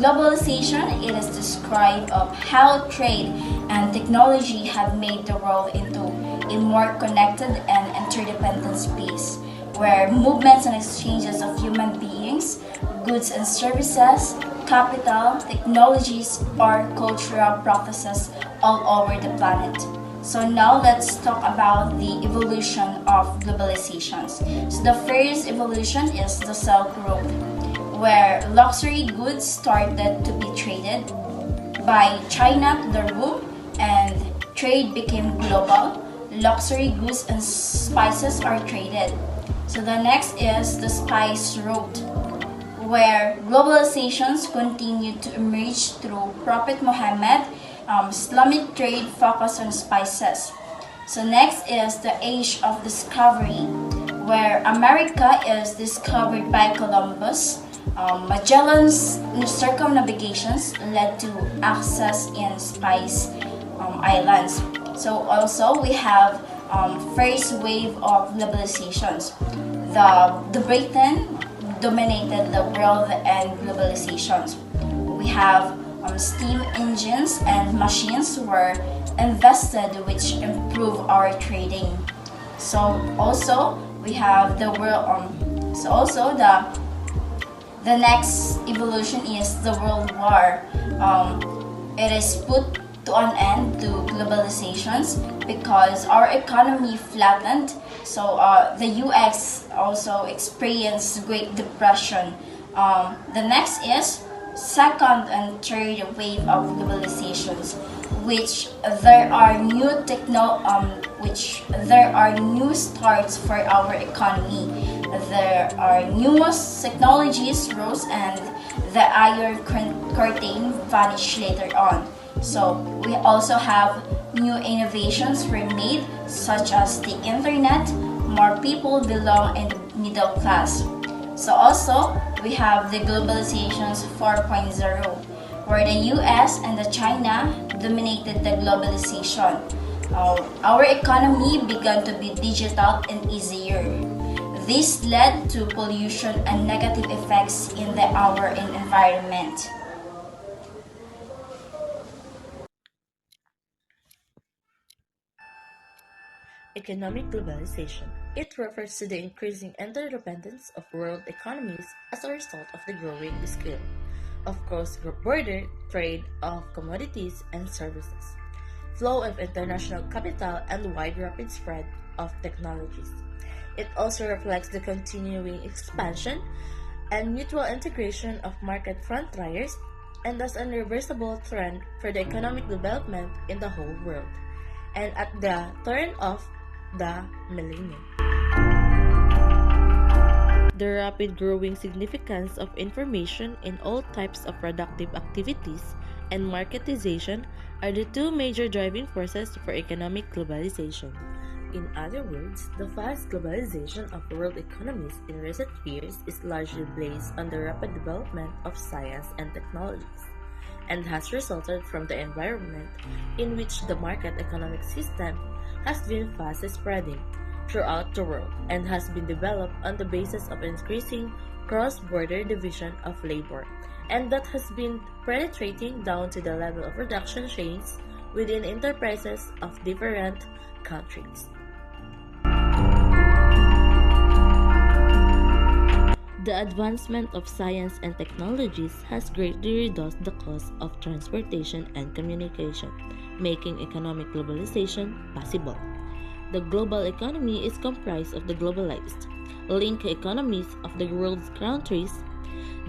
Globalization, it is described of how trade and technology have made the world into a more connected and interdependent space, where movements and exchanges of human beings, goods and services, capital, technologies, or cultural practices all over the planet. So now let's talk about the evolution of globalizations. So the first evolution is the Silk Road, where luxury goods started to be traded by China to the Rome, and trade became global. Luxury goods and spices are traded. So the next is the Spice Road, where globalizations continued to emerge through Prophet Muhammad. Islamic trade focused on spices. So next is the Age of Discovery, where America is discovered by Columbus. Magellan's circumnavigations led to access in Spice Islands. So also we have first wave of globalizations. The Britain dominated the world and globalizations. We have steam engines and machines were invested, which improve our trading. So also we have the world. So also the next evolution is the World War. It is put to an end to globalizations because our economy flattened. So the US also experienced Great Depression. The next is second and third wave of globalizations, which there are new starts for our economy. There are newest technologies rose and the iron curtain vanished later on. So we also have new innovations were made, such as the internet. More people belong in the middle class. So also we have the globalizations 4.0, where the US and the China dominated the globalization. Our economy began to be digital and easier. This led to pollution and negative effects in our environment. Economic globalization. It refers to the increasing interdependence of world economies as a result of the growing scale of cross-border trade of commodities and services, flow of international capital, and wide rapid spread of technologies. It also reflects the continuing expansion and mutual integration of market frontiers and thus an irreversible trend for the economic development in the whole world. And at the turn of the millennium, the rapid growing significance of information in all types of productive activities and marketization are the two major driving forces for economic globalization. In other words, the fast globalization of world economies in recent years is largely based on the rapid development of science and technologies, and has resulted from the environment in which the market economic system has been fast spreading throughout the world and has been developed on the basis of increasing cross-border division of labor, and that has been penetrating down to the level of production chains within enterprises of different countries. The advancement of science and technologies has greatly reduced the cost of transportation and communication, making economic globalization possible. The global economy is comprised of the globalized, linked economies of the world's countries.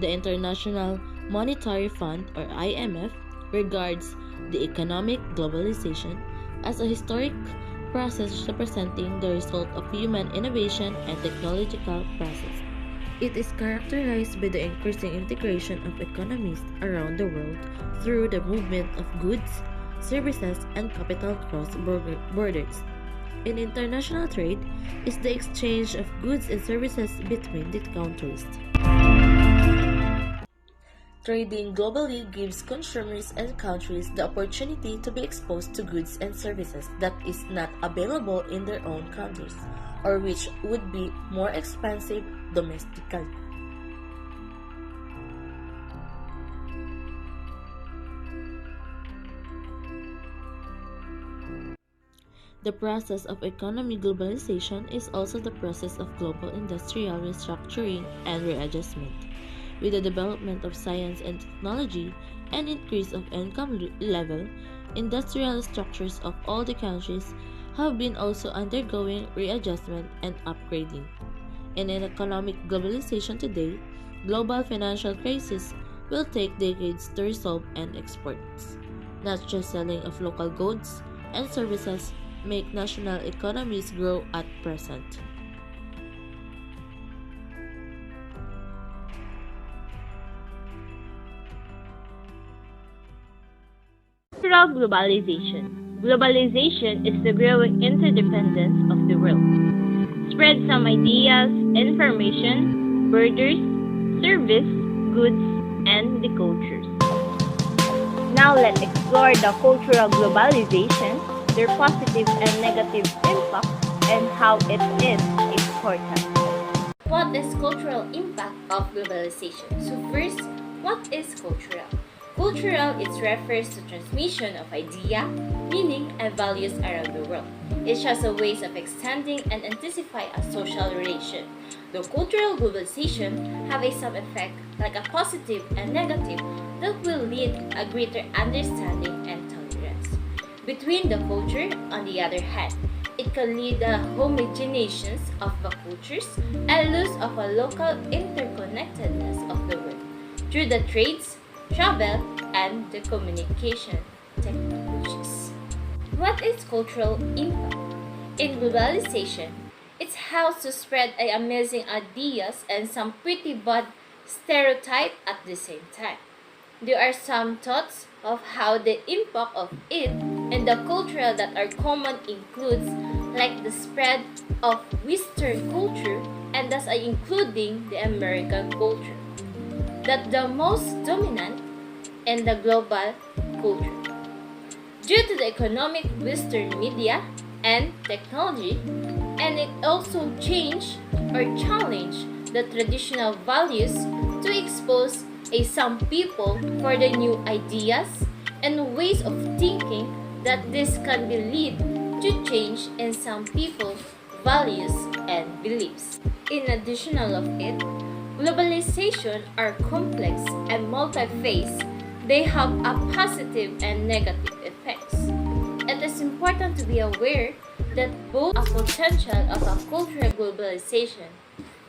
The International Monetary Fund, or IMF, regards the economic globalization as a historic process representing the result of human innovation and technological process. It is characterized by the increasing integration of economies around the world through the movement of goods, services, and capital across borders. In international trade is the exchange of goods and services between the countries. Trading globally gives consumers and countries the opportunity to be exposed to goods and services that is not available in their own countries, or which would be more expensive domestically. The process of economic globalization is also the process of global industrial restructuring and readjustment. With the development of science and technology and increase of income level, industrial structures of all the countries have been also undergoing readjustment and upgrading. And in economic globalization today, global financial crisis will take decades to resolve and exports. Not just selling of local goods and services make national economies grow at present. Cultural globalization. Globalization is the growing interdependence of the world. Spread some ideas, information, borders, service, goods, and the cultures. Now let's explore the cultural globalization, their positive and negative impact, and how it is important. What is cultural impact of globalization? So first, what is cultural? Cultural, it refers to transmission of idea, meaning, and values around the world. It shows a ways of extending and intensify a social relation. The cultural globalization have a some effect like a positive and negative that will lead a greater understanding and tolerance. Between the culture, on the other hand, it can lead the homogeneization of the cultures and loss of a local interconnectedness of the world through the trades, travel, and the communication technologies. What is cultural impact? In globalization, it's how to spread amazing ideas and some pretty bad stereotype at the same time. There are some thoughts of how the impact of it and the cultural that are common includes like the spread of Western culture and thus including the American culture. That the most dominant in the global culture. Due to the economic Western media and technology, and it also changed or challenged the traditional values to expose some people for the new ideas and ways of thinking that this can be lead to change in some people's values and beliefs. In addition of it, globalization are complex and multi-phase. They have a positive and negative effects. It is important to be aware that both a potential of a cultural globalization.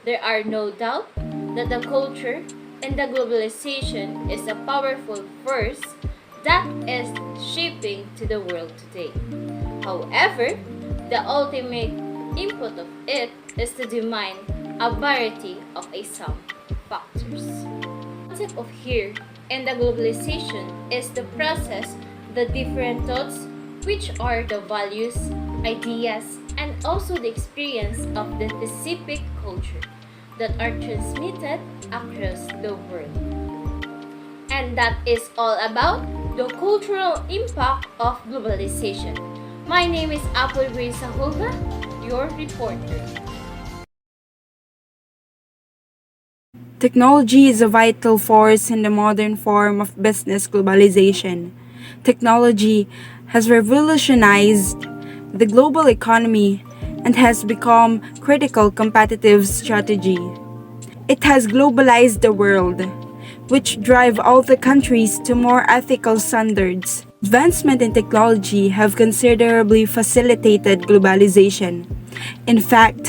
There are no doubt that the culture and the globalization is a powerful force that is shaping to the world today. However, the ultimate input of it is to demand a variety of some factors. The concept of here and the globalization is the process, the different thoughts, which are the values, ideas, and also the experience of the specific culture that are transmitted across the world. And that is all about the cultural impact of globalization. My name is Apple Grace Sahulga, your reporter. Technology is a vital force in the modern form of business globalization. Technology has revolutionized the global economy and has become critical competitive strategy. It has globalized the world, which drive all the countries to more ethical standards. Advancement in technology have considerably facilitated globalization. In fact,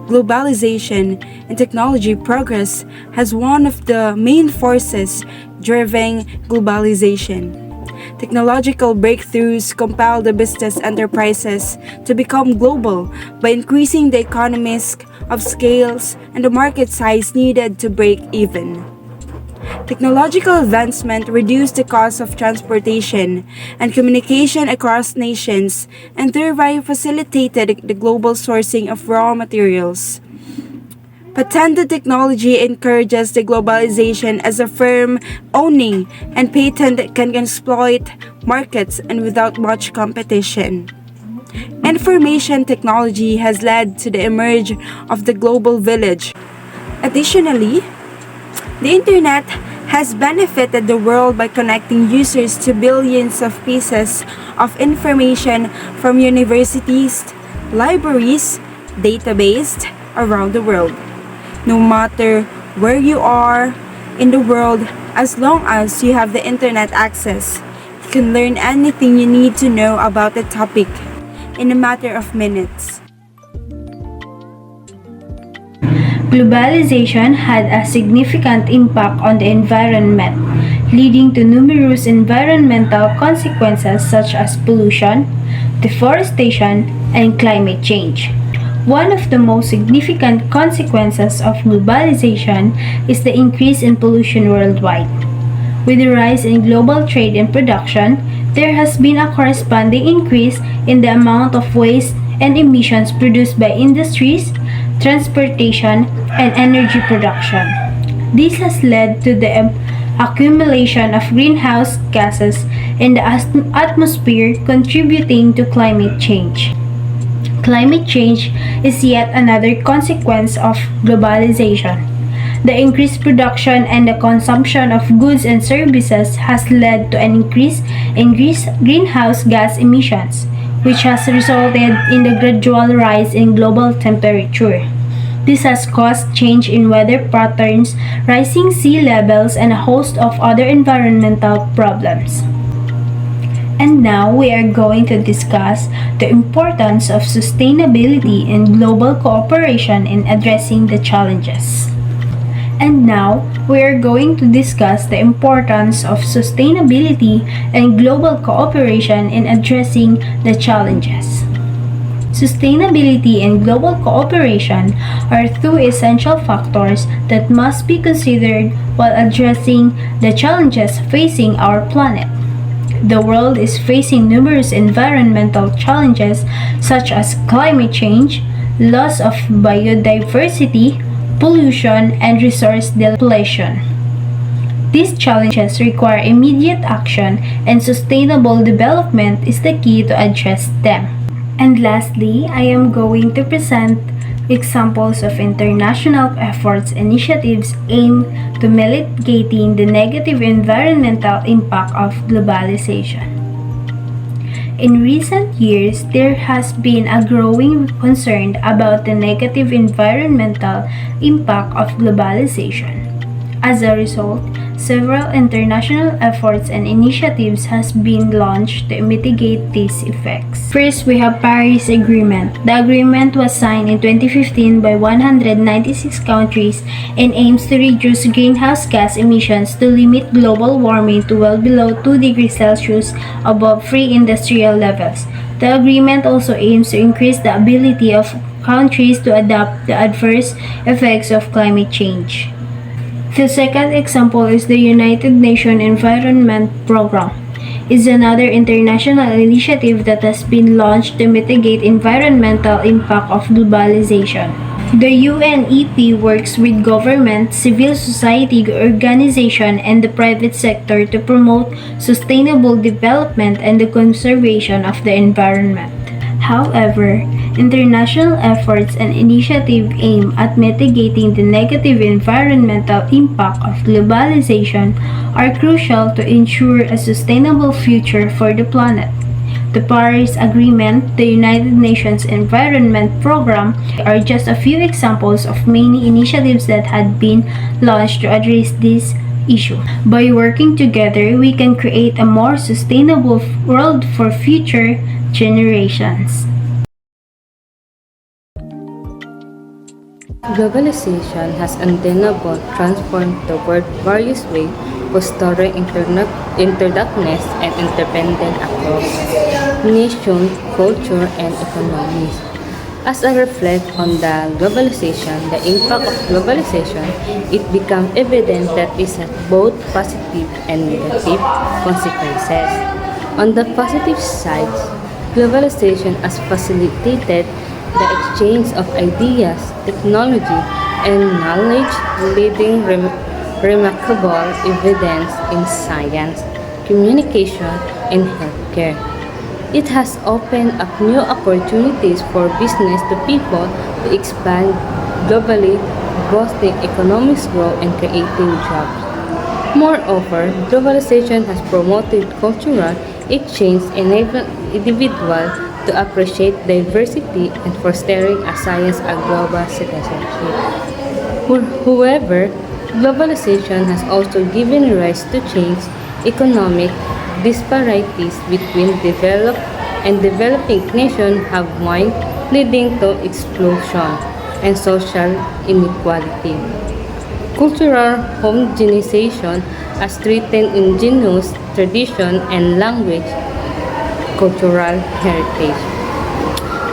globalization and technology progress has one of the main forces driving globalization. Technological breakthroughs compel the business enterprises to become global by increasing the economies of scales and the market size needed to break even. Technological advancement reduced the cost of transportation and communication across nations and thereby facilitated the global sourcing of raw materials. Patented technology encourages the globalization as a firm owning and patent can exploit markets and without much competition. Information technology has led to the emergence of the global village. Additionally, the internet has benefited the world by connecting users to billions of pieces of information from universities, libraries, databases around the world. No matter where you are in the world, as long as you have the internet access, you can learn anything you need to know about the topic in a matter of minutes. Globalization had a significant impact on the environment, leading to numerous environmental consequences such as pollution, deforestation, and climate change. One of the most significant consequences of globalization is the increase in pollution worldwide. With the rise in global trade and production, there has been a corresponding increase in the amount of waste and emissions produced by industries, transportation, and energy production. This has led to the accumulation of greenhouse gases in the atmosphere, contributing to climate change. Climate change is yet another consequence of globalization. The increased production and the consumption of goods and services has led to an increase in greenhouse gas emissions, which has resulted in the gradual rise in global temperature. This has caused change in weather patterns, rising sea levels, and a host of other environmental problems. And now we are going to discuss the importance of sustainability and global cooperation in addressing the challenges. And now we are going to discuss the importance of sustainability and global cooperation in addressing the challenges. Sustainability and global cooperation are two essential factors that must be considered while addressing the challenges facing our planet. The world is facing numerous environmental challenges such as climate change, loss of biodiversity, pollution, and resource depletion. These challenges require immediate action, and sustainable development is the key to address them. And lastly, I am going to present examples of international efforts initiatives aimed to mitigating the negative environmental impact of globalization. In recent years, there has been a growing concern about the negative environmental impact of globalization. As a result, several international efforts and initiatives has been launched to mitigate these effects. First, we have Paris Agreement. The agreement was signed in 2015 by 196 countries and aims to reduce greenhouse gas emissions to limit global warming to well below 2 degrees Celsius above pre-industrial levels. The agreement also aims to increase the ability of countries to adapt the adverse effects of climate change. The second example is the United Nations Environment Program. It's another international initiative that has been launched to mitigate environmental impact of globalization. The UNEP works with government, civil society organization, and the private sector to promote sustainable development and the conservation of the environment. However, international efforts and initiatives aimed at mitigating the negative environmental impact of globalization are crucial to ensure a sustainable future for the planet. The Paris Agreement, the United Nations Environment Program are just a few examples of many initiatives that had been launched to address this issue. By working together, we can create a more sustainable world for future generations. Globalization has undeniably transformed the world various ways, fostering interdependence and interdependence across nations, culture, and economies. As I reflect on the impact of globalization, it becomes evident that it has both positive and negative consequences. On the positive side, globalization has facilitated the exchange of ideas, technology, and knowledge, leading remarkable evidence in science, communication, and healthcare. It has opened up new opportunities for business to people to expand globally, boosting economic growth and creating jobs. Moreover, globalization has promoted cultural exchange, enabling individuals to appreciate diversity and fostering a science a global citizenship. However, globalization has also given rise to change economic disparities between developed and developing nations have widened, leading to explosion and social inequality. Cultural homogenization has threatened indigenous tradition and language cultural heritage.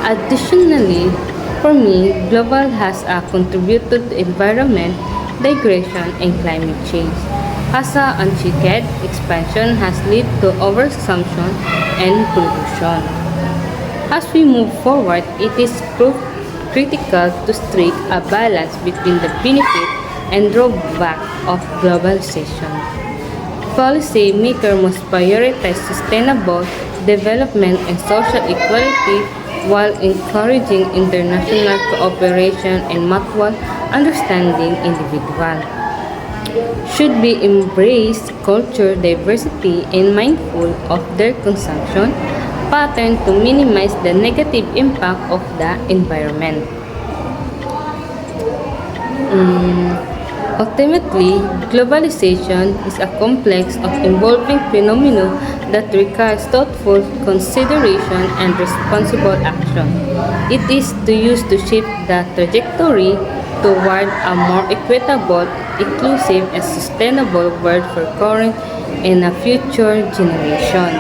Additionally, for me, global has contributed to environment degradation and climate change. As a unchecked expansion has led to overconsumption and pollution. As we move forward, it is critical to strike a balance between the benefit and drawback of globalization. Policymakers must prioritize sustainable development and social equality while encouraging international cooperation and mutual understanding. Individuals should be embrace culture diversity and mindful of their consumption pattern to minimize the negative impact of the environment. Ultimately, globalization is a complex of evolving phenomenon that requires thoughtful consideration and responsible action. It is to use to shape the trajectory toward a more equitable, inclusive, and sustainable world for current and a future generation.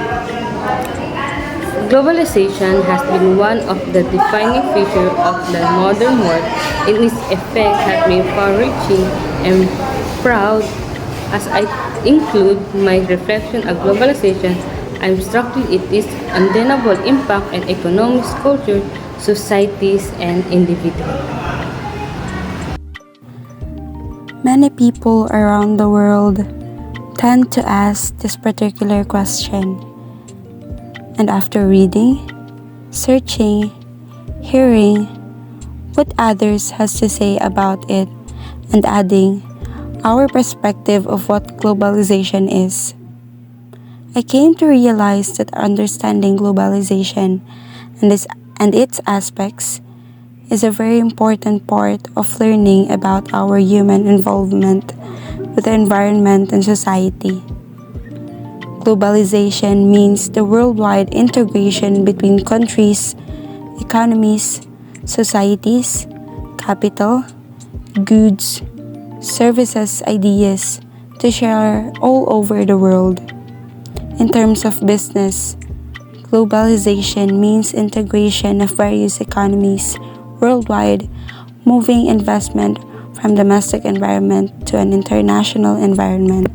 Globalization has been one of the defining features of the modern world, and its effect has been far-reaching and proud. As I include my reflection of globalization, I'm struck with its undeniable impact on economics, culture, societies, and individuals. Many people around the world tend to ask this particular question. And after reading, searching, hearing what others has to say about it, and adding our perspective of what globalization is, I came to realize that understanding globalization and its aspects is a very important part of learning about our human involvement with the environment and society. Globalization means the worldwide integration between countries, economies, societies, capital, goods, services, ideas to share all over the world. In terms of business, globalization means integration of various economies worldwide, moving investment from domestic environment to an international environment.